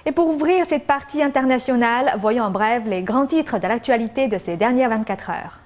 Et pour ouvrir cette partie internationale, voyons en bref les grands titres de l'actualité de ces dernières 24 heures.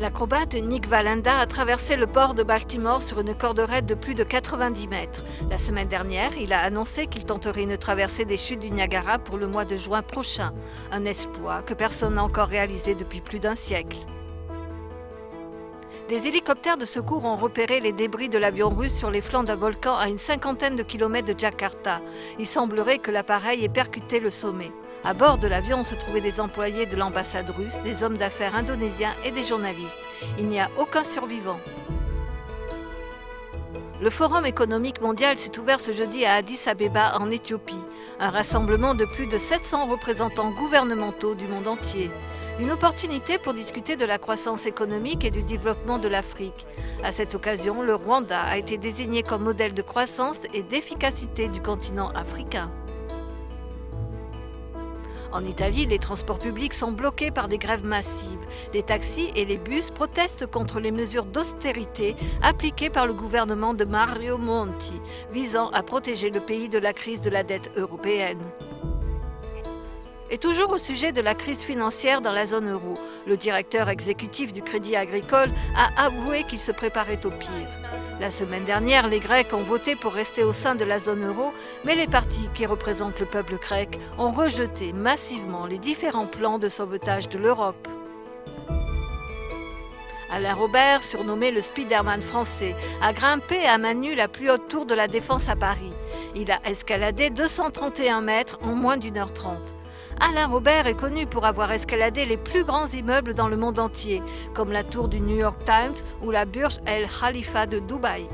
L'acrobate Nick Wallenda a traversé le port de Baltimore sur une corde raide de plus de 90 mètres. La semaine dernière, il a annoncé qu'il tenterait une traversée des chutes du Niagara pour le mois de juin prochain. Un exploit que personne n'a encore réalisé depuis plus d'un siècle. Des hélicoptères de secours ont repéré les débris de l'avion russe sur les flancs d'un volcan à une cinquantaine de kilomètres de Jakarta. Il semblerait que l'appareil ait percuté le sommet. À bord de l'avion se trouvaient des employés de l'ambassade russe, des hommes d'affaires indonésiens et des journalistes. Il n'y a aucun survivant. Le Forum économique mondial s'est ouvert ce jeudi à Addis Abeba en Éthiopie, un rassemblement de plus de 700 représentants gouvernementaux du monde entier. Une opportunité pour discuter de la croissance économique et du développement de l'Afrique. À cette occasion, le Rwanda a été désigné comme modèle de croissance et d'efficacité du continent africain. En Italie, les transports publics sont bloqués par des grèves massives. Les taxis et les bus protestent contre les mesures d'austérité appliquées par le gouvernement de Mario Monti, visant à protéger le pays de la crise de la dette européenne. Et toujours au sujet de la crise financière dans la zone euro, le directeur exécutif du Crédit Agricole a avoué qu'il se préparait au pire. La semaine dernière, les Grecs ont voté pour rester au sein de la zone euro, mais les partis qui représentent le peuple grec ont rejeté massivement les différents plans de sauvetage de l'Europe. Alain Robert, surnommé le Spider-Man français, a grimpé à main nue la plus haute tour de la Défense à Paris. Il a escaladé 231 mètres en moins d'1h30. Alain Robert est connu pour avoir escaladé les plus grands immeubles dans le monde entier, comme la tour du New York Times ou la Burj El Khalifa de Dubaï.